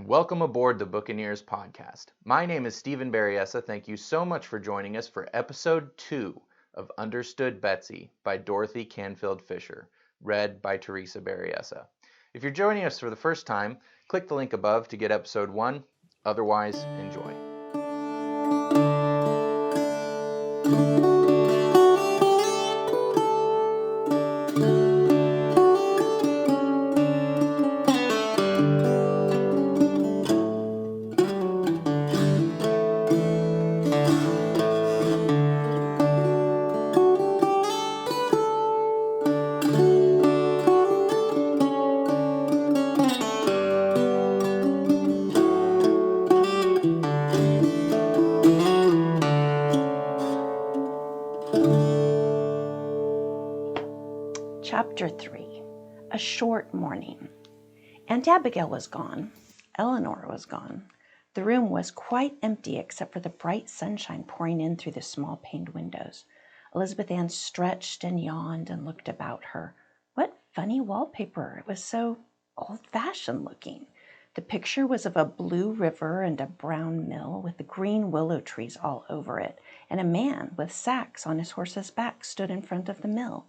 welcome aboard the Buccaneers podcast. My name is Stephen Berryessa. Thank you so much for joining us for episode 2 of Understood Betsy by Dorothy Canfield Fisher, read by Teresa Berryessa. If you're joining us for the first time, click the link above to get episode 1. Otherwise, enjoy. Chapter 3. A Short Morning. Aunt Abigail was gone. Eleanor was gone. The room was quite empty except for the bright sunshine pouring in through the small paned windows. Elizabeth Ann stretched and yawned and looked about her. What funny wallpaper! It was so old-fashioned looking. The picture was of a blue river and a brown mill with the green willow trees all over it, and a man with sacks on his horse's back stood in front of the mill.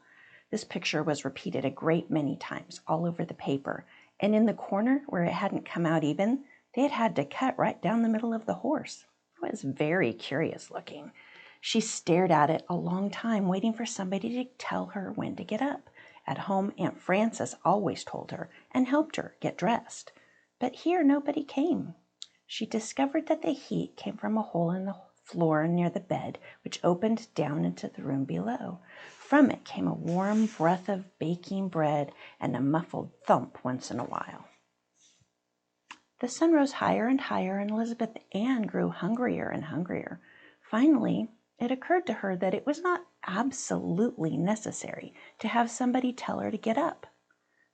This picture was repeated a great many times all over the paper, and in the corner where it hadn't come out even, they had had to cut right down the middle of the horse. It was very curious looking. She stared at it a long time, waiting for somebody to tell her when to get up. At home, Aunt Frances always told her and helped her get dressed. But here nobody came. She discovered that the heat came from a hole in the floor near the bed, which opened down into the room below. From it came a warm breath of baking bread and a muffled thump once in a while. The sun rose higher and higher, and Elizabeth Ann grew hungrier and hungrier. Finally, it occurred to her that it was not absolutely necessary to have somebody tell her to get up.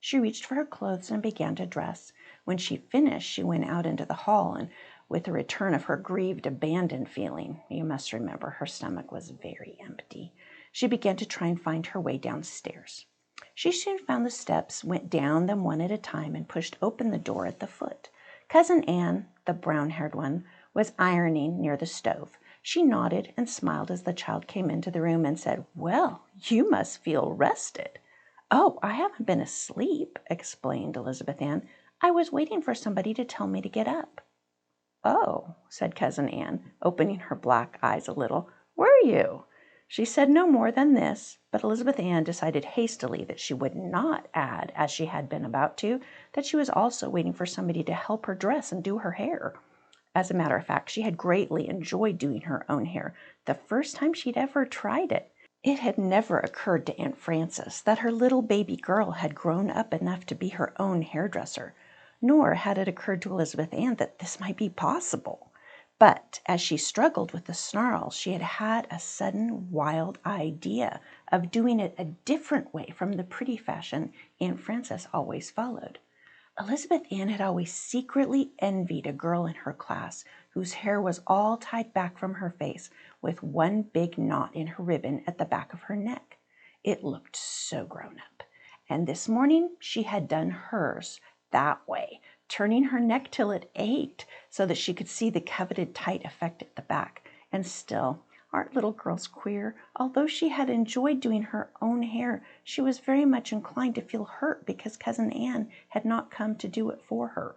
She reached for her clothes and began to dress. When she finished, she went out into the hall, and with a return of her grieved, abandoned feeling, you must remember her stomach was very empty, she began to try and find her way downstairs. She soon found the steps, went down them one at a time, and pushed open the door at the foot. Cousin Anne, the brown-haired one, was ironing near the stove. She nodded and smiled as the child came into the room and said, "Well, you must feel rested." "Oh, I haven't been asleep," explained Elizabeth Ann. "I was waiting for somebody to tell me to get up." "Oh," said Cousin Anne, opening her black eyes a little. "Were you?" She said no more than this, but Elizabeth Ann decided hastily that she would not add, as she had been about to, that she was also waiting for somebody to help her dress and do her hair. As a matter of fact, she had greatly enjoyed doing her own hair, the first time she'd ever tried it. It had never occurred to Aunt Frances that her little baby girl had grown up enough to be her own hairdresser, nor had it occurred to Elizabeth Ann that this might be possible. But as she struggled with the snarls, she had had a sudden wild idea of doing it a different way from the pretty fashion Aunt Frances always followed. Elizabeth Ann had always secretly envied a girl in her class whose hair was all tied back from her face with one big knot in her ribbon at the back of her neck. It looked so grown up. And this morning she had done hers that way, turning her neck till it ached so that she could see the coveted tight effect at the back. And still, aren't little girls queer? Although she had enjoyed doing her own hair, she was very much inclined to feel hurt because Cousin Anne had not come to do it for her.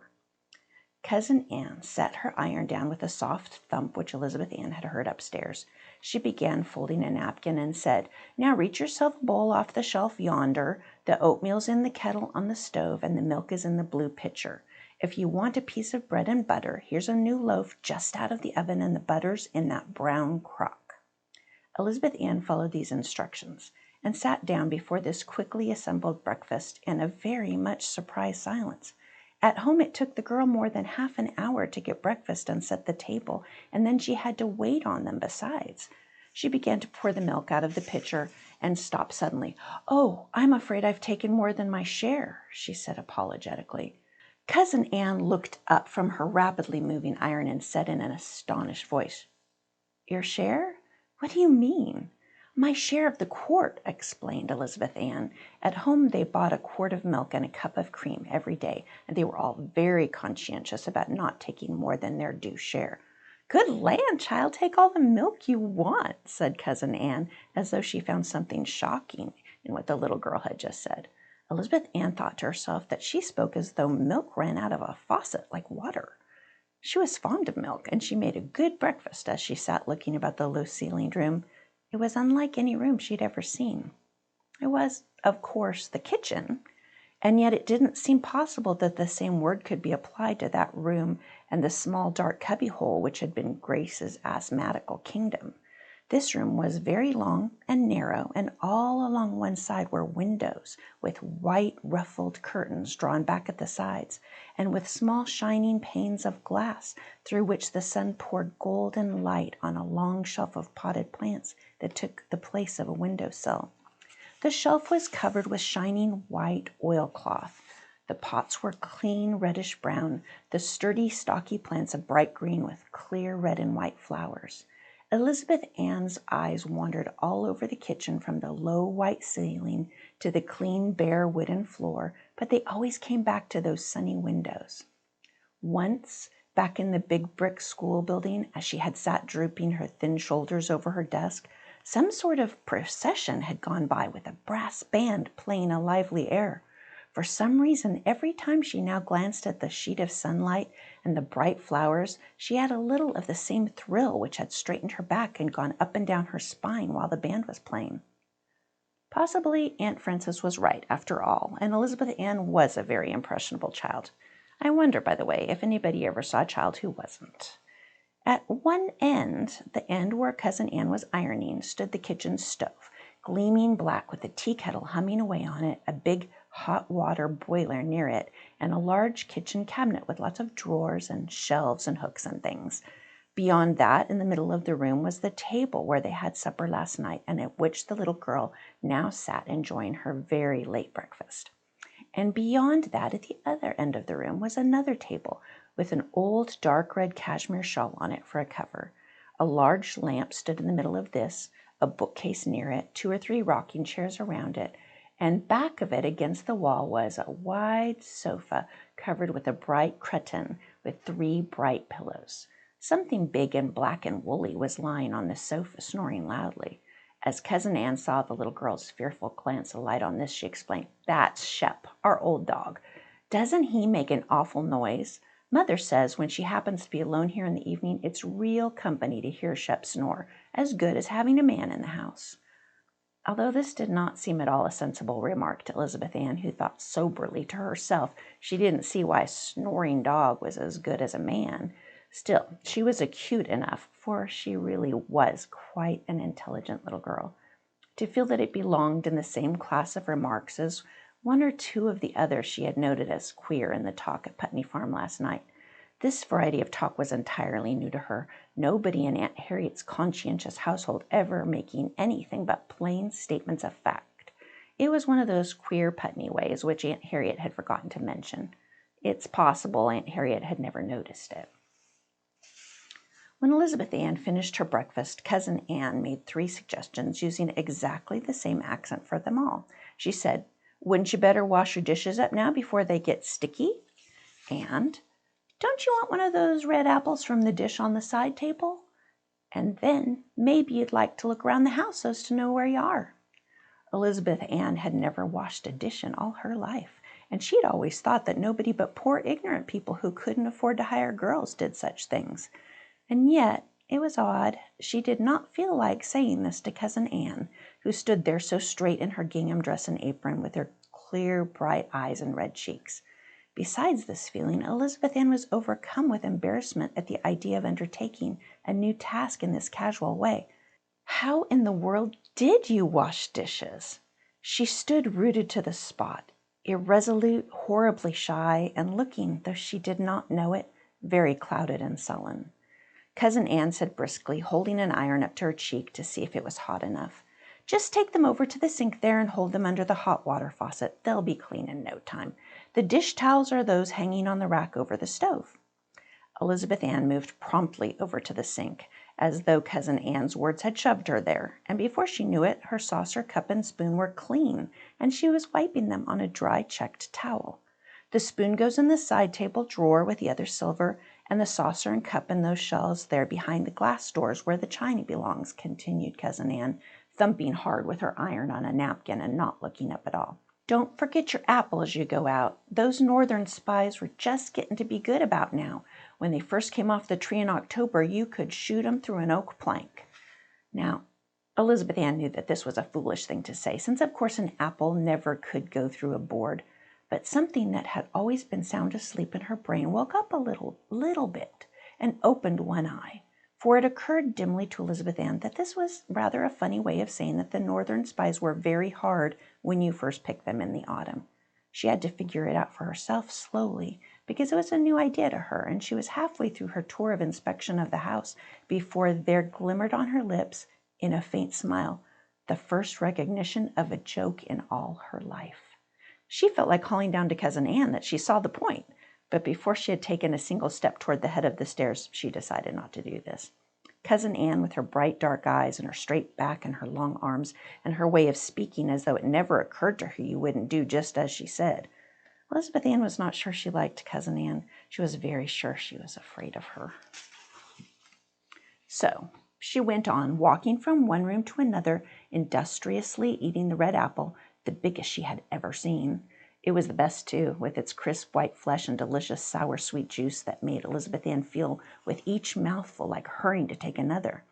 Cousin Anne set her iron down with a soft thump which Elizabeth Ann had heard upstairs. She began folding a napkin and said, "Now reach yourself a bowl off the shelf yonder. The oatmeal's in the kettle on the stove, and the milk is in the blue pitcher. If you want a piece of bread and butter, here's a new loaf just out of the oven, and the butter's in that brown crock." Elizabeth Ann followed these instructions and sat down before this quickly assembled breakfast in a very much surprised silence. At home it took the girl more than half an hour to get breakfast and set the table, and then she had to wait on them besides. She began to pour the milk out of the pitcher and stopped suddenly. "Oh, I'm afraid I've taken more than my share," she said apologetically. Cousin Anne looked up from her rapidly moving iron and said in an astonished voice, "Your share? What do you mean?" My share of the quart, explained Elizabeth Ann. At home they bought a quart of milk and a cup of cream every day, and they were all very conscientious about not taking more than their due share. Good land, child, take all the milk you want, said Cousin Ann, as though she found something shocking in what the little girl had just said. Elizabeth Ann thought to herself that she spoke as though milk ran out of a faucet like water. She was fond of milk, and she made a good breakfast as she sat looking about the low-ceilinged room. It was unlike any room she'd ever seen. It was, of course, the kitchen, and yet it didn't seem possible that the same word could be applied to that room and the small dark cubbyhole which had been Grace's asthmatical kingdom. This room was very long and narrow, and all along one side were windows with white ruffled curtains drawn back at the sides, and with small shining panes of glass through which the sun poured golden light on a long shelf of potted plants that took the place of a window-sill. The shelf was covered with shining white oilcloth. The pots were clean reddish-brown, the sturdy, stocky plants a bright green with clear red and white flowers. Elizabeth Ann's eyes wandered all over the kitchen from the low white ceiling to the clean bare wooden floor, but they always came back to those sunny windows. Once, back in the big brick school building, as she had sat drooping her thin shoulders over her desk, some sort of procession had gone by with a brass band playing a lively air. For some reason, every time she now glanced at the sheet of sunlight and the bright flowers, she had a little of the same thrill which had straightened her back and gone up and down her spine while the band was playing. Possibly Aunt Frances was right, after all, and Elizabeth Ann was a very impressionable child. I wonder, by the way, if anybody ever saw a child who wasn't. At one end, the end where Cousin Ann was ironing, stood the kitchen stove, gleaming black with a tea kettle humming away on it, a big hot water boiler near it, and a large kitchen cabinet with lots of drawers and shelves and hooks and things. Beyond that, in the middle of the room, was the table where they had supper last night, and at which the little girl now sat enjoying her very late breakfast. And beyond that, at the other end of the room, was another table with an old dark red cashmere shawl on it for a cover. A large lamp stood in the middle of this, a bookcase near it, 2 or 3 rocking chairs around it, and back of it against the wall was a wide sofa covered with a bright cretonne with 3 bright pillows. Something big and black and woolly was lying on the sofa, snoring loudly. As Cousin Ann saw the little girl's fearful glance alight on this, she explained, "That's Shep, our old dog. Doesn't he make an awful noise? Mother says when she happens to be alone here in the evening, it's real company to hear Shep snore, as good as having a man in the house." Although this did not seem at all a sensible remark to Elizabeth Ann, who thought soberly to herself she didn't see why a snoring dog was as good as a man, still she was acute enough, for she really was quite an intelligent little girl, to feel that it belonged in the same class of remarks as 1 or 2 of the others she had noted as queer in the talk at Putney Farm last night. This variety of talk was entirely new to her, nobody in Aunt Harriet's conscientious household ever making anything but plain statements of fact. It was one of those queer Putney ways which Aunt Harriet had forgotten to mention. It's possible Aunt Harriet had never noticed it. When Elizabeth Ann finished her breakfast, Cousin Ann made 3 suggestions using exactly the same accent for them all. She said, "Wouldn't you better wash your dishes up now before they get sticky?" And, "Don't you want one of those red apples from the dish on the side table? And then maybe you'd like to look around the house so as to know where you are." Elizabeth Ann had never washed a dish in all her life, and she'd always thought that nobody but poor ignorant people who couldn't afford to hire girls did such things. And yet, it was odd, she did not feel like saying this to Cousin Ann, who stood there so straight in her gingham dress and apron with her clear, bright eyes and red cheeks. Besides this feeling, Elizabeth Ann was overcome with embarrassment at the idea of undertaking a new task in this casual way. How in the world did you wash dishes? She stood rooted to the spot, irresolute, horribly shy, and looking, though she did not know it, very clouded and sullen. Cousin Ann said briskly, holding an iron up to her cheek to see if it was hot enough, "Just take them over to the sink there and hold them under the hot water faucet. They'll be clean in no time. The dish towels are those hanging on the rack over the stove." Elizabeth Ann moved promptly over to the sink, as though Cousin Anne's words had shoved her there, and before she knew it, her saucer, cup, and spoon were clean, and she was wiping them on a dry checked towel. The spoon goes in the side table drawer with the other silver, and the saucer and cup in those shelves there behind the glass doors where the china belongs, continued Cousin Anne, thumping hard with her iron on a napkin and not looking up at all. Don't forget your apple as you go out. Those northern spies were just getting to be good about now. When they first came off the tree in October, you could shoot 'em through an oak plank. Now, Elizabeth Ann knew that this was a foolish thing to say, since of course an apple never could go through a board, but something that had always been sound asleep in her brain woke up a little bit and opened one eye. For it occurred dimly to Elizabeth Ann that this was rather a funny way of saying that the northern spies were very hard when you first picked them in the autumn. She had to figure it out for herself slowly, because it was a new idea to her, and she was halfway through her tour of inspection of the house before there glimmered on her lips, in a faint smile, the first recognition of a joke in all her life. She felt like calling down to Cousin Anne that she saw the point, but before she had taken a single step toward the head of the stairs, she decided not to do this. Cousin Anne, with her bright dark eyes and her straight back and her long arms and her way of speaking as though it never occurred to her you wouldn't do just as she said. Elizabeth Ann was not sure she liked Cousin Anne. She was very sure she was afraid of her. So she went on, walking from one room to another, industriously eating the red apple, the biggest she had ever seen. It was the best, too, with its crisp white flesh and delicious sour sweet juice that made Elizabeth Ann feel with each mouthful like hurrying to take another.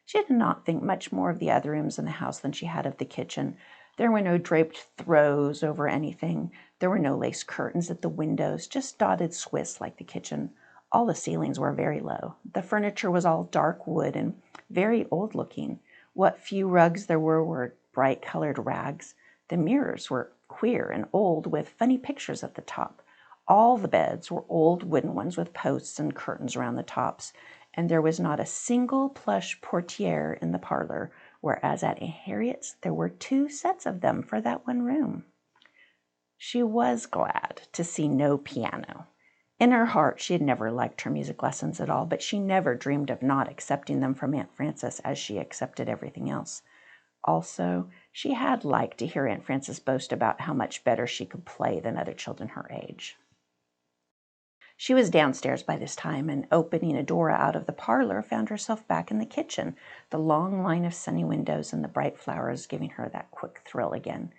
She did not think much more of the other rooms in the house than she had of the kitchen. There were no draped throws over anything. There were no lace curtains at the windows, just dotted Swiss like the kitchen. All the ceilings were very low. The furniture was all dark wood and very old-looking. What few rugs there were bright-colored rags. The mirrors were queer and old, with funny pictures at the top. All the beds were old wooden ones with posts and curtains around the tops, and there was not a single plush portiere in the parlor, whereas at Aunt Harriet's there were 2 sets of them for that one room. She was glad to see no piano. In her heart, she had never liked her music lessons at all, but she never dreamed of not accepting them from Aunt Frances as she accepted everything else. Also, she had liked to hear Aunt Frances boast about how much better she could play than other children her age. She was downstairs by this time, and opening a door out of the parlor, found herself back in the kitchen, the long line of sunny windows and the bright flowers giving her that quick thrill again.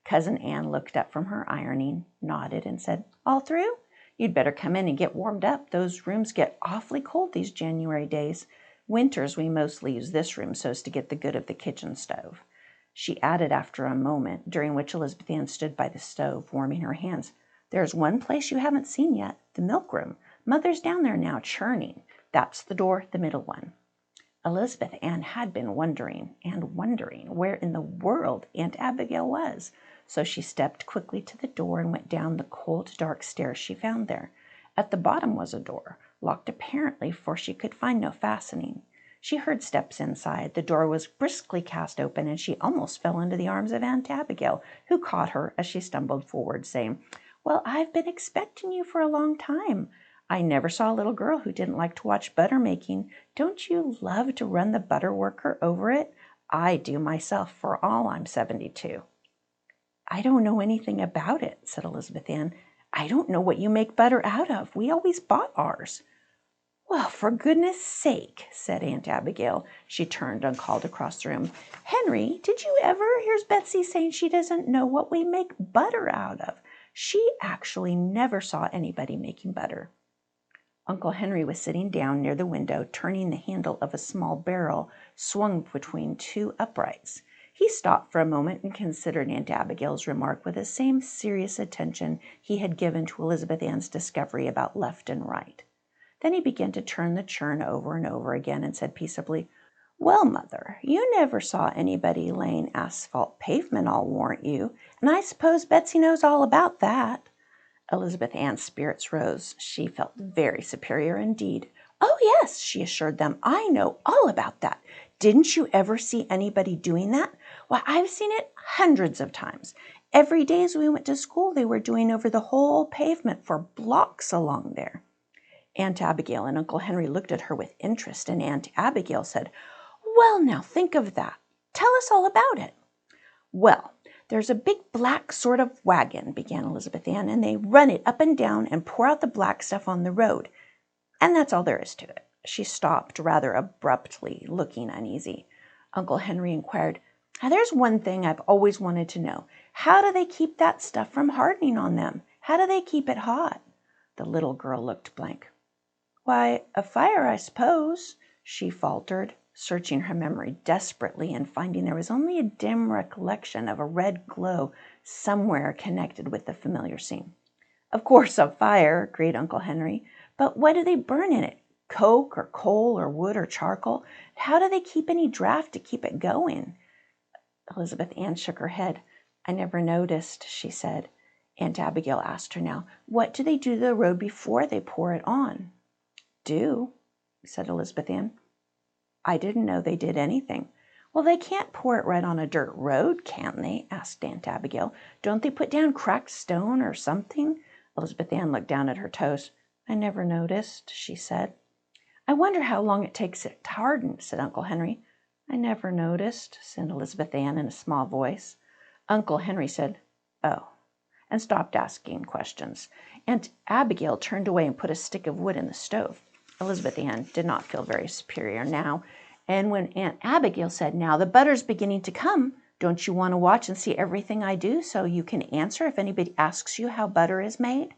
Cousin Anne looked up from her ironing, nodded, and said, "All through? You'd better come in and get warmed up. Those rooms get awfully cold these January days. Winters we mostly use this room so as to get the good of the kitchen stove." She added after a moment, during which Elizabeth Ann stood by the stove, warming her hands, "There's one place you haven't seen yet, the milk room. Mother's down there now, churning. That's the door, the middle one." Elizabeth Ann had been wondering where in the world Aunt Abigail was, so she stepped quickly to the door and went down the cold, dark stairs she found there. At the bottom was a door, locked apparently, for she could find no fastening. She heard steps inside. The door was briskly cast open, and she almost fell into the arms of Aunt Abigail, who caught her as she stumbled forward, saying, "Well, I've been expecting you for a long time. I never saw a little girl who didn't like to watch butter making. Don't you love to run the butter worker over it? I do myself, for all I'm 72. "I don't know anything about it," said Elizabeth Ann. "I don't know what you make butter out of. We always bought ours." "Well, for goodness sake," said Aunt Abigail. She turned and called across the room, "Henry, did you ever? Here's Betsy saying she doesn't know what we make butter out of. She actually never saw anybody making butter." Uncle Henry was sitting down near the window, turning the handle of a small barrel swung between 2 uprights. He stopped for a moment and considered Aunt Abigail's remark with the same serious attention he had given to Elizabeth Ann's discovery about left and right. Then he began to turn the churn over and over again and said peaceably, "Well, Mother, you never saw anybody laying asphalt pavement, I'll warrant you, and I suppose Betsy knows all about that." Elizabeth Ann's spirits rose. She felt very superior indeed. "Oh, yes," she assured them, "I know all about that. Didn't you ever see anybody doing that? Why, I've seen it hundreds of times. Every day as we went to school, they were doing over the whole pavement for blocks along there." Aunt Abigail and Uncle Henry looked at her with interest, and Aunt Abigail said, "Well, now think of that. Tell us all about it." "Well, there's a big black sort of wagon," began Elizabeth Ann, "and they run it up and down and pour out the black stuff on the road. And that's all there is to it." She stopped rather abruptly, looking uneasy. Uncle Henry inquired, "Now there's one thing I've always wanted to know. How do they keep that stuff from hardening on them? How do they keep it hot?" The little girl looked blank. "Why, a fire, I suppose," she faltered, searching her memory desperately and finding there was only a dim recollection of a red glow somewhere connected with the familiar scene. "Of course, a fire," agreed Uncle Henry. "But what do they burn in it? Coke or coal or wood or charcoal? How do they keep any draft to keep it going?" Elizabeth Ann shook her head. "I never noticed," she said. Aunt Abigail asked her now, "What do they do to the road before they pour it on?" "Do?" said Elizabeth Ann. "I didn't know they did anything." "Well, they can't pour it right on a dirt road, can they?" asked Aunt Abigail. "Don't they put down cracked stone or something?" Elizabeth Ann looked down at her toes. "I never noticed," she said. "I wonder how long it takes it to harden," said Uncle Henry. "I never noticed," said Elizabeth Ann in a small voice. Uncle Henry said, "Oh," and stopped asking questions. Aunt Abigail turned away and put a stick of wood in the stove. Elizabeth Ann did not feel very superior now, and when Aunt Abigail said, "Now the butter's beginning to come, don't you want to watch and see everything I do so you can answer if anybody asks you how butter is made?"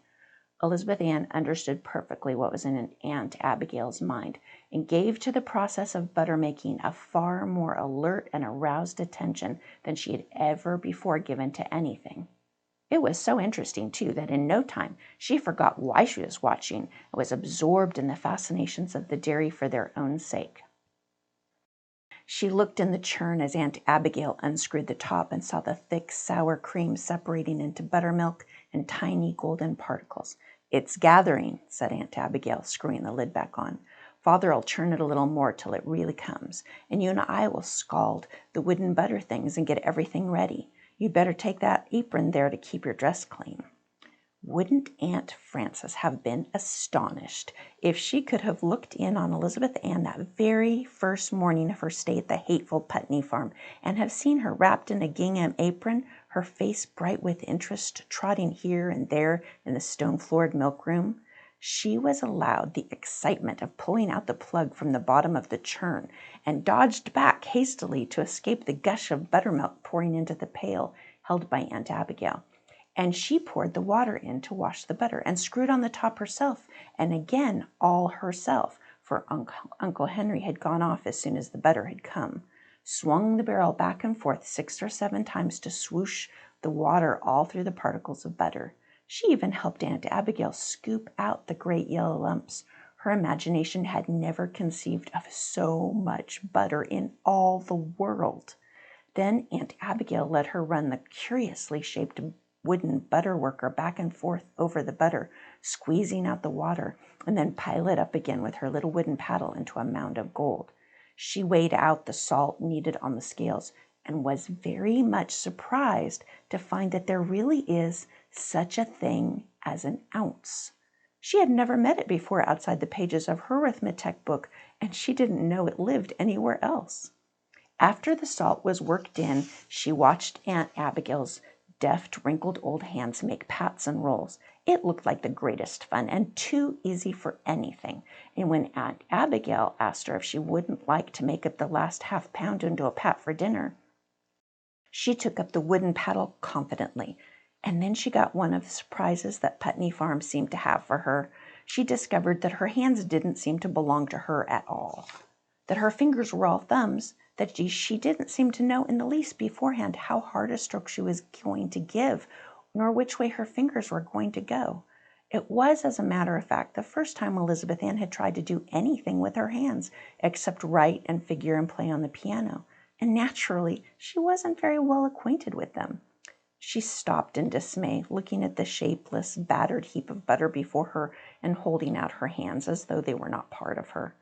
Elizabeth Ann understood perfectly what was in Aunt Abigail's mind and gave to the process of butter making a far more alert and aroused attention than she had ever before given to anything. It was so interesting, too, that in no time she forgot why she was watching and was absorbed in the fascinations of the dairy for their own sake. She looked in the churn as Aunt Abigail unscrewed the top and saw the thick, sour cream separating into buttermilk and tiny golden particles. "It's gathering," said Aunt Abigail, screwing the lid back on. "Father'll churn it a little more till it really comes, and you and I will scald the wooden butter things and get everything ready. You'd better take that apron there to keep your dress clean." Wouldn't Aunt Frances have been astonished if she could have looked in on Elizabeth Ann that very first morning of her stay at the hateful Putney farm and have seen her wrapped in a gingham apron, her face bright with interest, trotting here and there in the stone-floored milk-room? She was allowed the excitement of pulling out the plug from the bottom of the churn and dodged back hastily to escape the gush of buttermilk pouring into the pail held by Aunt Abigail. And she poured the water in to wash the butter and screwed on the top herself, and again all herself, for Uncle Henry had gone off as soon as the butter had come, swung the barrel back and forth 6 or 7 times to swoosh the water all through the particles of butter. She even helped Aunt Abigail scoop out the great yellow lumps. Her imagination had never conceived of so much butter in all the world. Then Aunt Abigail let her run the curiously shaped wooden butter worker back and forth over the butter, squeezing out the water, and then pile it up again with her little wooden paddle into a mound of gold. She weighed out the salt needed on the scales and was very much surprised to find that there really is such a thing as an ounce. She had never met it before outside the pages of her arithmetic book, and she didn't know it lived anywhere else. After the salt was worked in, she watched Aunt Abigail's deft, wrinkled old hands make pats and rolls. It looked like the greatest fun and too easy for anything. And when Aunt Abigail asked her if she wouldn't like to make up the last half pound into a pat for dinner, she took up the wooden paddle confidently. And then she got one of the surprises that Putney Farm seemed to have for her. She discovered that her hands didn't seem to belong to her at all, that her fingers were all thumbs, that she didn't seem to know in the least beforehand how hard a stroke she was going to give, nor which way her fingers were going to go. It was, as a matter of fact, the first time Elizabeth Ann had tried to do anything with her hands except write and figure and play on the piano, and naturally she wasn't very well acquainted with them. She stopped in dismay, looking at the shapeless, battered heap of butter before her and holding out her hands as though they were not part of her.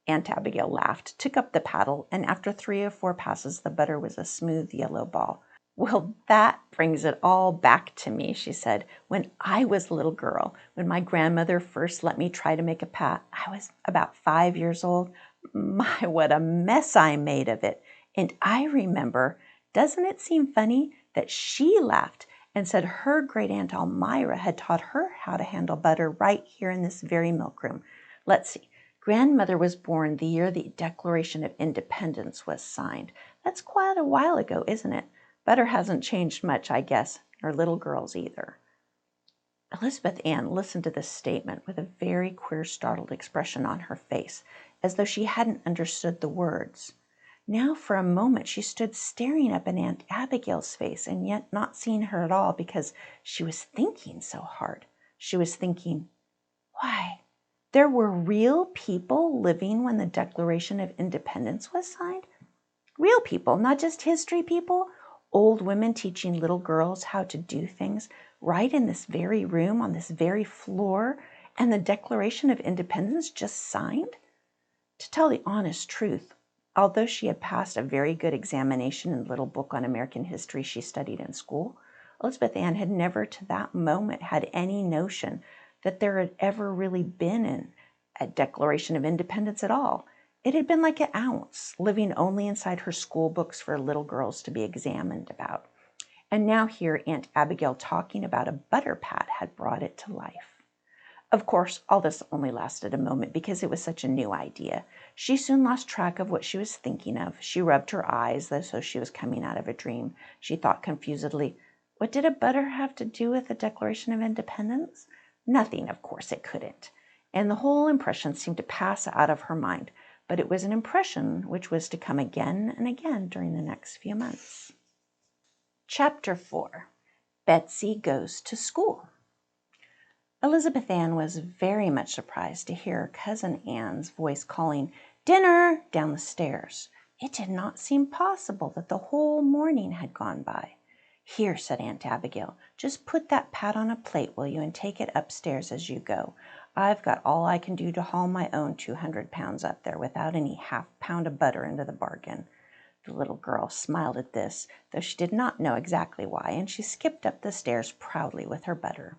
Aunt Abigail laughed, took up the paddle, and after 3 or 4 passes the butter was a smooth yellow ball. Well, that brings it all back to me, she said. When I was a little girl, when my grandmother first let me try to make a pat, I was about 5 years old. My, what a mess I made of it. And I remember, doesn't it seem funny that she laughed and said her great aunt Elmira had taught her how to handle butter right here in this very milk room. Let's see. Grandmother was born the year the Declaration of Independence was signed. That's quite a while ago, isn't it? Butter hasn't changed much, I guess, nor little girls either. Elizabeth Ann listened to this statement with a very queer, startled expression on her face, as though she hadn't understood the words. Now for a moment she stood staring up in Aunt Abigail's face and yet not seeing her at all because she was thinking so hard. She was thinking, why, there were real people living when the Declaration of Independence was signed? Real people, not just history people? Old women teaching little girls how to do things right in this very room, on this very floor, and the Declaration of Independence just signed? To tell the honest truth, although she had passed a very good examination in the little book on American history she studied in school, Elizabeth Ann had never to that moment had any notion that there had ever really been a Declaration of Independence at all. It had been like an ounce, living only inside her school books for little girls to be examined about. And now here Aunt Abigail talking about a butter pat had brought it to life. Of course, all this only lasted a moment because it was such a new idea. She soon lost track of what she was thinking of. She rubbed her eyes as though she was coming out of a dream. She thought confusedly, what did a butter have to do with the Declaration of Independence? Nothing, of course, it couldn't. And the whole impression seemed to pass out of her mind. But it was an impression which was to come again and again during the next few months. Chapter 4. Betsy Goes to School. Elizabeth Ann was very much surprised to hear Cousin Anne's voice calling, "Dinner!" down the stairs. It did not seem possible that the whole morning had gone by. "Here," said Aunt Abigail, "just put that pat on a plate, will you, and take it upstairs as you go. I've got all I can do to haul my own 200 pounds up there without any half-pound of butter into the bargain." The little girl smiled at this, though she did not know exactly why, and she skipped up the stairs proudly with her butter.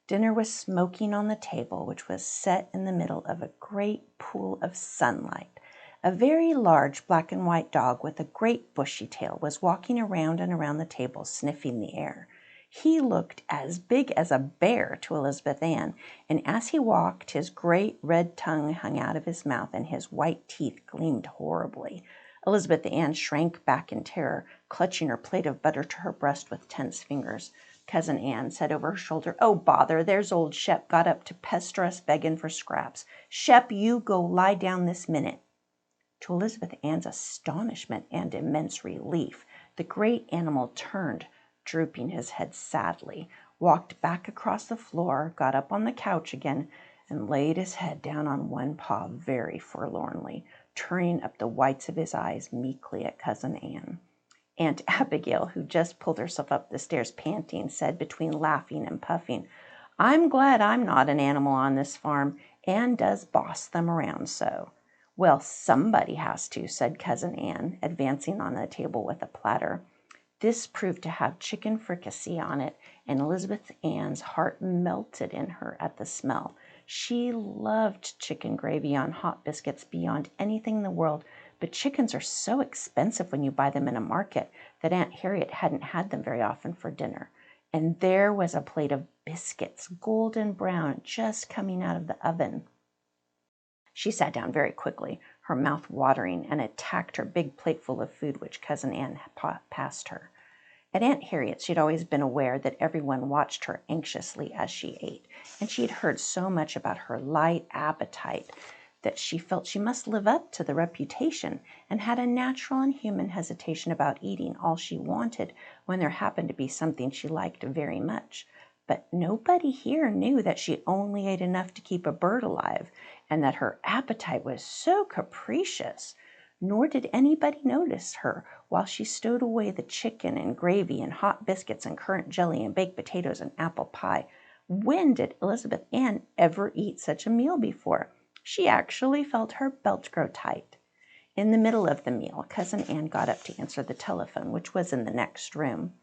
Dinner was smoking on the table, which was set in the middle of a great pool of sunlight. A very large black and white dog with a great bushy tail was walking around and around the table, sniffing the air. He looked as big as a bear to Elizabeth Ann, and as he walked, his great red tongue hung out of his mouth and his white teeth gleamed horribly. Elizabeth Ann shrank back in terror, clutching her plate of butter to her breast with tense fingers. Cousin Anne said over her shoulder, "Oh, bother, there's old Shep got up to pester us begging for scraps. Shep, you go lie down this minute." To Elizabeth Ann's astonishment and immense relief, the great animal turned, drooping his head sadly, walked back across the floor, got up on the couch again, and laid his head down on one paw very forlornly, turning up the whites of his eyes meekly at Cousin Anne. Aunt Abigail, who just pulled herself up the stairs panting, said between laughing and puffing, "I'm glad I'm not an animal on this farm. Anne does boss them around so." "Well, somebody has to," said Cousin Anne, advancing on the table with a platter. This proved to have chicken fricassee on it, and Elizabeth Ann's heart melted in her at the smell. She loved chicken gravy on hot biscuits beyond anything in the world, but chickens are so expensive when you buy them in a market that Aunt Harriet hadn't had them very often for dinner. And there was a plate of biscuits, golden brown, just coming out of the oven. She sat down very quickly, her mouth watering, and attacked her big plateful of food which Cousin Anne passed her. At Aunt Harriet's she had always been aware that everyone watched her anxiously as she ate, and she had heard so much about her light appetite that she felt she must live up to the reputation, and had a natural and human hesitation about eating all she wanted when there happened to be something she liked very much. But nobody here knew that she only ate enough to keep a bird alive, and that her appetite was so capricious. Nor did anybody notice her while she stowed away the chicken and gravy and hot biscuits and currant jelly and baked potatoes and apple pie. When did Elizabeth Ann ever eat such a meal before? She actually felt her belt grow tight. In the middle of the meal, Cousin Ann got up to answer the telephone, which was in the next room.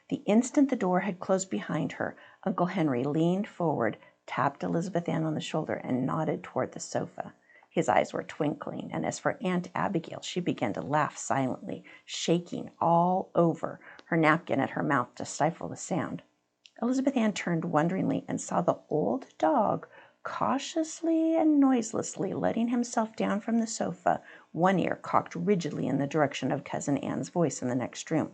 The instant the door had closed behind her, Uncle Henry leaned forward, tapped Elizabeth Ann on the shoulder, and nodded toward the sofa. His eyes were twinkling, and as for Aunt Abigail, she began to laugh silently, shaking all over, her napkin at her mouth to stifle the sound. Elizabeth Ann turned wonderingly and saw the old dog cautiously and noiselessly letting himself down from the sofa, one ear cocked rigidly in the direction of Cousin Ann's voice in the next room.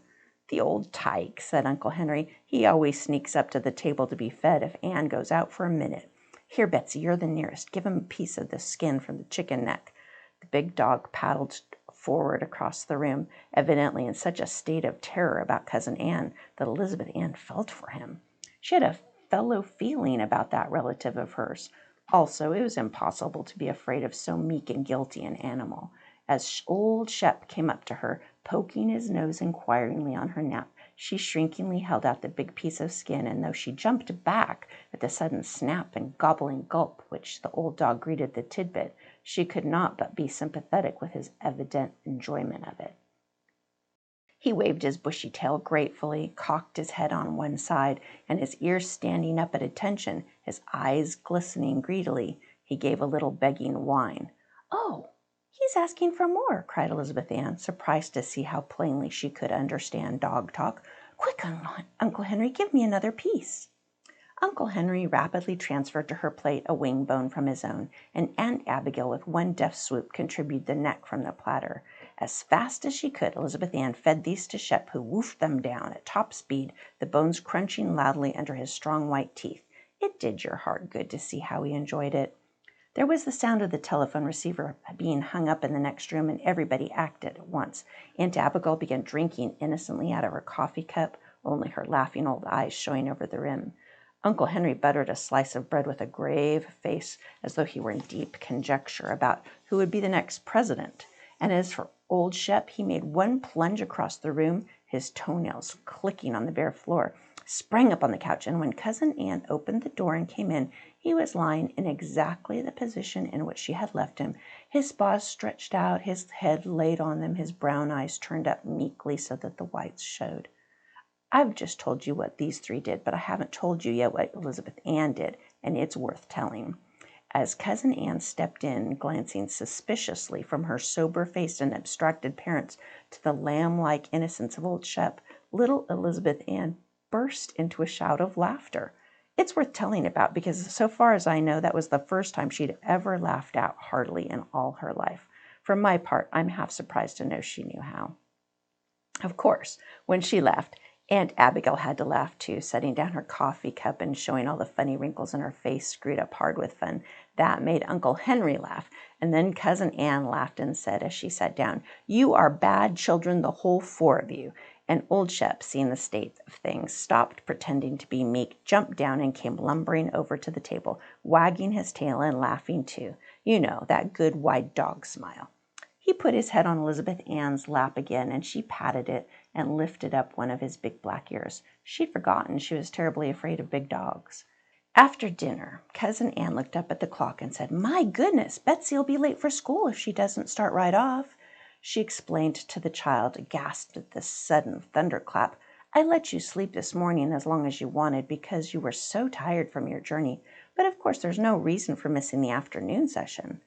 "The old tyke," said Uncle Henry. "He always sneaks up to the table to be fed if Ann goes out for a minute. Here, Betsy, you're the nearest. Give him a piece of the skin from the chicken neck." The big dog paddled forward across the room, evidently in such a state of terror about Cousin Ann that Elizabeth Ann felt for him. She had a fellow feeling about that relative of hers. Also, it was impossible to be afraid of so meek and guilty an animal. As old Shep came up to her, poking his nose inquiringly on her nap, she shrinkingly held out the big piece of skin, and though she jumped back at the sudden snap and gobbling gulp which the old dog greeted the tidbit, she could not but be sympathetic with his evident enjoyment of it. He waved his bushy tail gratefully, cocked his head on one side, and his ears standing up at attention, his eyes glistening greedily, he gave a little begging whine. "Oh, he's asking for more," cried Elizabeth Ann, surprised to see how plainly she could understand dog talk. "Quick, Uncle Henry, give me another piece." Uncle Henry rapidly transferred to her plate a wing bone from his own, and Aunt Abigail with one deft swoop contributed the neck from the platter. As fast as she could, Elizabeth Ann fed these to Shep, who woofed them down at top speed, the bones crunching loudly under his strong white teeth. It did your heart good to see how he enjoyed it. There was the sound of the telephone receiver being hung up in the next room, and everybody acted at once. Aunt Abigail began drinking innocently out of her coffee cup, only her laughing old eyes showing over the rim. Uncle Henry buttered a slice of bread with a grave face, as though he were in deep conjecture about who would be the next president. And as for old Shep, he made one plunge across the room, his toenails clicking on the bare floor, sprang up on the couch, and when Cousin Ann opened the door and came in, he was lying in exactly the position in which she had left him, his paws stretched out, his head laid on them, his brown eyes turned up meekly so that the whites showed. I've just told you what these three did, but I haven't told you yet what Elizabeth Ann did, and it's worth telling. As Cousin Ann stepped in, glancing suspiciously from her sober-faced and abstracted parents to the lamb-like innocence of old Shep, little Elizabeth Ann burst into a shout of laughter. It's worth telling about because, so far as I know, that was the first time she'd ever laughed out heartily in all her life. For my part, I'm half surprised to know she knew how. Of course, when she left, Aunt Abigail had to laugh too, setting down her coffee cup and showing all the funny wrinkles in her face screwed up hard with fun. That made Uncle Henry laugh, and then Cousin Ann laughed and said as she sat down, "You are bad children, the whole four of you." And old Shep, seeing the state of things, stopped pretending to be meek, jumped down and came lumbering over to the table, wagging his tail and laughing too. You know, that good wide dog smile. He put his head on Elizabeth Ann's lap again, and she patted it and lifted up one of his big black ears. She'd forgotten she was terribly afraid of big dogs. After dinner, Cousin Ann looked up at the clock and said, "My goodness, Betsy'll be late for school if she doesn't start right off." She explained to the child, aghast at this sudden thunderclap, "I let you sleep this morning as long as you wanted because you were so tired from your journey, but of course there's no reason for missing the afternoon session."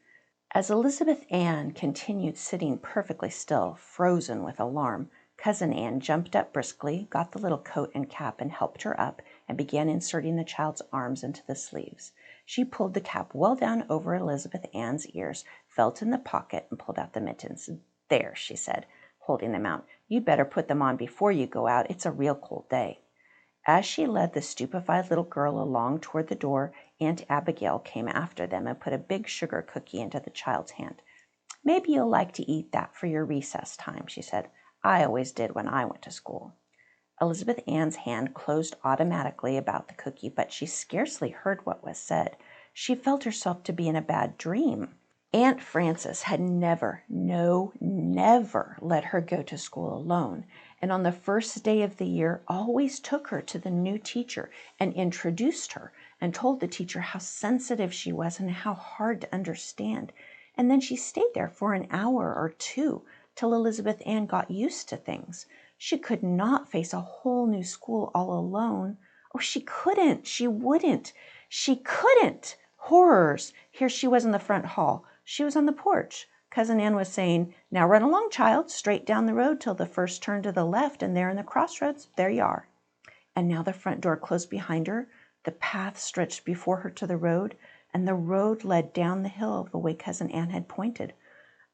As Elizabeth Ann continued sitting perfectly still, frozen with alarm, Cousin Ann jumped up briskly, got the little coat and cap and helped her up, and began inserting the child's arms into the sleeves. She pulled the cap well down over Elizabeth Ann's ears, felt in the pocket, and pulled out the mittens. "There," she said, holding them out. "You'd better put them on before you go out. It's a real cold day." As she led the stupefied little girl along toward the door, Aunt Abigail came after them and put a big sugar cookie into the child's hand. "Maybe you'll like to eat that for your recess time," she said. "I always did when I went to school." Elizabeth Ann's hand closed automatically about the cookie, but she scarcely heard what was said. She felt herself to be in a bad dream. Aunt Frances had never let her go to school alone, and on the first day of the year always took her to the new teacher and introduced her and told the teacher how sensitive she was and how hard to understand. And then she stayed there for an hour or two till Elizabeth Ann got used to things. She could not face a whole new school all alone. Oh, she couldn't. She wouldn't. She couldn't. Horrors. Here she was in the front hall. She was on the porch. Cousin Ann was saying, "Now run along, child, straight down the road till the first turn to the left, and there in the crossroads, there you are." And now the front door closed behind her. The path stretched before her to the road, and the road led down the hill the way Cousin Ann had pointed.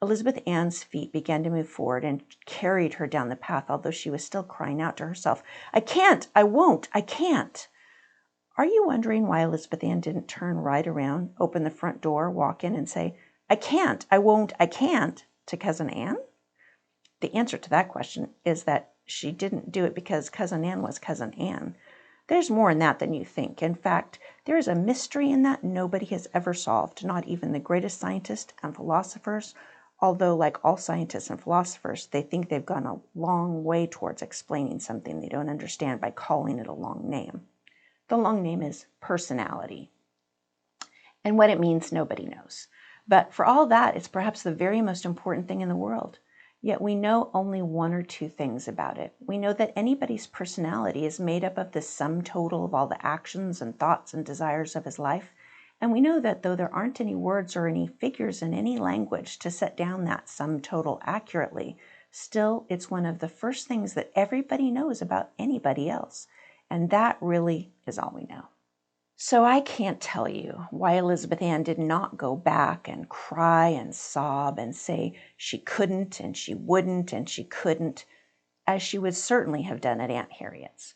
Elizabeth Ann's feet began to move forward and carried her down the path, although she was still crying out to herself, "I can't, I won't, I can't." Are you wondering why Elizabeth Ann didn't turn right around, open the front door, walk in, and say, "I can't, I won't, I can't," to Cousin Ann? The answer to that question is that she didn't do it because Cousin Ann was Cousin Ann. There's more in that than you think. In fact, there is a mystery in that nobody has ever solved, not even the greatest scientists and philosophers, although like all scientists and philosophers, they think they've gone a long way towards explaining something they don't understand by calling it a long name. The long name is personality. And what it means, nobody knows. But for all that, it's perhaps the very most important thing in the world. Yet we know only one or two things about it. We know that anybody's personality is made up of the sum total of all the actions and thoughts and desires of his life. And we know that though there aren't any words or any figures in any language to set down that sum total accurately, still it's one of the first things that everybody knows about anybody else. And that really is all we know. So I can't tell you why Elizabeth Ann did not go back and cry and sob and say she couldn't and she wouldn't and she couldn't, as she would certainly have done at Aunt Harriet's.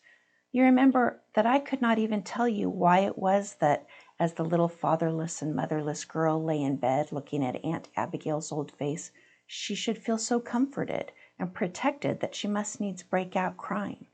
You remember that I could not even tell you why it was that as the little fatherless and motherless girl lay in bed looking at Aunt Abigail's old face, she should feel so comforted and protected that she must needs break out crying.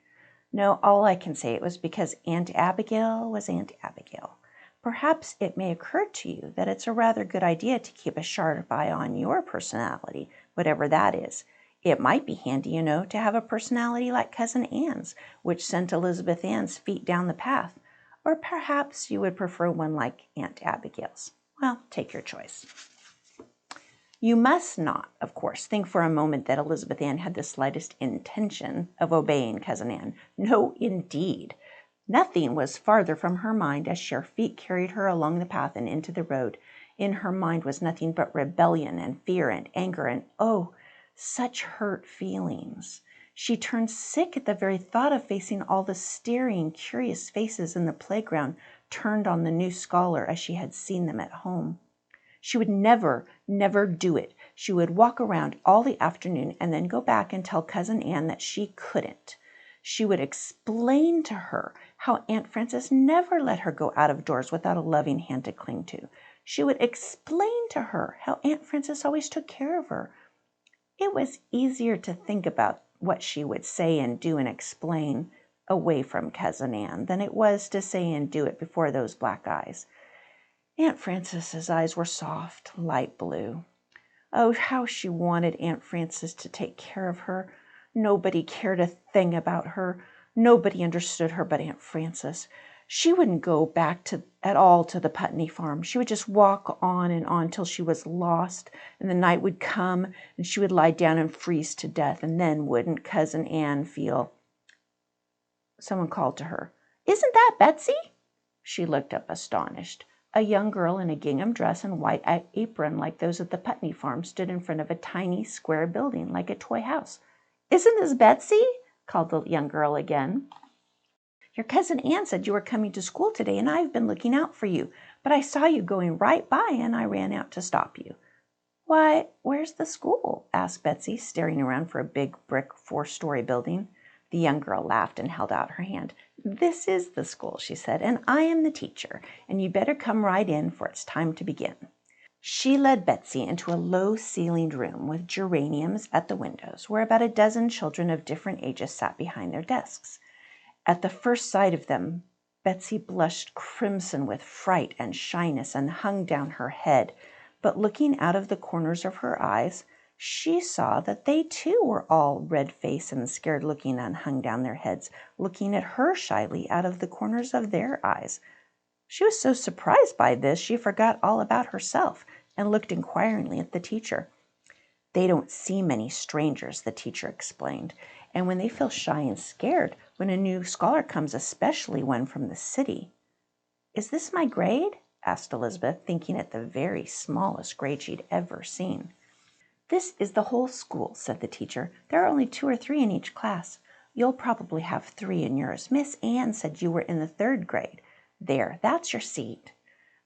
No, all I can say it was because Aunt Abigail was Aunt Abigail. Perhaps it may occur to you that it's a rather good idea to keep a sharp eye on your personality, whatever that is. It might be handy, you know, to have a personality like Cousin Ann's, which sent Elizabeth Ann's feet down the path. Or perhaps you would prefer one like Aunt Abigail's. Well, take your choice. You must not, of course, think for a moment that Elizabeth Ann had the slightest intention of obeying Cousin Ann. No, indeed. Nothing was farther from her mind as her feet carried her along the path and into the road. In her mind was nothing but rebellion and fear and anger and, oh, such hurt feelings. She turned sick at the very thought of facing all the staring, curious faces in the playground turned on the new scholar as she had seen them at home. She would never do it. She would walk around all the afternoon and then go back and tell Cousin Ann that she couldn't. She would explain to her how Aunt Frances never let her go out of doors without a loving hand to cling to. She would explain to her how Aunt Frances always took care of her. It was easier to think about what she would say and do and explain away from Cousin Ann than it was to say and do it before those black eyes. Aunt Frances's eyes were soft, light blue. Oh, how she wanted Aunt Frances to take care of her. Nobody cared a thing about her. Nobody understood her but Aunt Frances. She wouldn't go back at all to the Putney farm. She would just walk on and on till she was lost, and the night would come, and she would lie down and freeze to death, and then wouldn't Cousin Ann feel... Someone called to her. "Isn't that Betsy?" She looked up astonished. A young girl in a gingham dress and white apron like those at the Putney farm stood in front of a tiny square building like a toy house. "Isn't this Betsy?" called the young girl again. "Your Cousin Ann said you were coming to school today, and I've been looking out for you. But I saw you going right by, and I ran out to stop you." "Why, where's the school?" asked Betsy, staring around for a big brick 4-story building. The young girl laughed and held out her hand. "This is the school," she said, "and I am the teacher, and you better come right in, for it's time to begin." She led Betsy into a low-ceilinged room with geraniums at the windows, where about a dozen children of different ages sat behind their desks. At the first sight of them, Betsy blushed crimson with fright and shyness and hung down her head, but looking out of the corners of her eyes, she saw that they too were all red-faced and scared-looking and hung down their heads, looking at her shyly out of the corners of their eyes. She was so surprised by this, she forgot all about herself. and looked inquiringly at the teacher. They don't see many strangers, the teacher explained, and when they feel shy and scared when a new scholar comes, especially one from the city. Is this my grade? Asked Elizabeth, thinking it the very smallest grade she'd ever seen. This is the whole school, said the teacher. There are only 2 or 3 in each class. You'll probably have 3 in yours. Miss Anne said you were in the 3rd grade. There, that's your seat.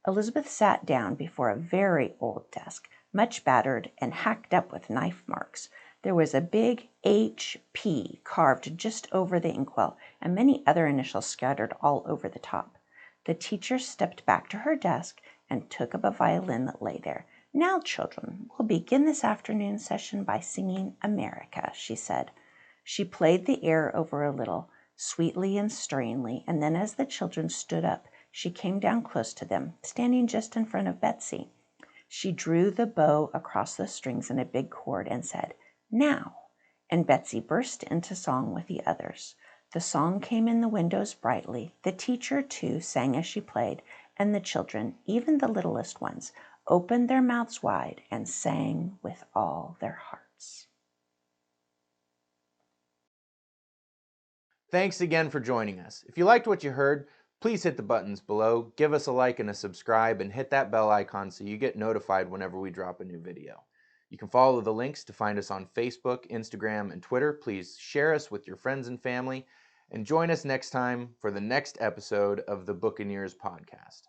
Elizabeth sat down before a very old desk, much battered and hacked up with knife marks. There was a big H.P. carved just over the inkwell, and many other initials scattered all over the top. The teacher stepped back to her desk and took up a violin that lay there. Now, children, we'll begin this afternoon session by singing America, she said. She played the air over a little, sweetly and stirringly, and then as the children stood up, she came down close to them, standing just in front of Betsy. She drew the bow across the strings in a big chord and said, "Now," and Betsy burst into song with the others. The song came in the windows brightly. The teacher, too, sang as she played, and the children, even the littlest ones, opened their mouths wide and sang with all their hearts. Thanks again for joining us. If you liked what you heard, please hit the buttons below, give us a like and a subscribe, and hit that bell icon so you get notified whenever we drop a new video. You can follow the links to find us on Facebook, Instagram, and Twitter. Please share us with your friends and family, and join us next time for the next episode of the Buccaneers podcast.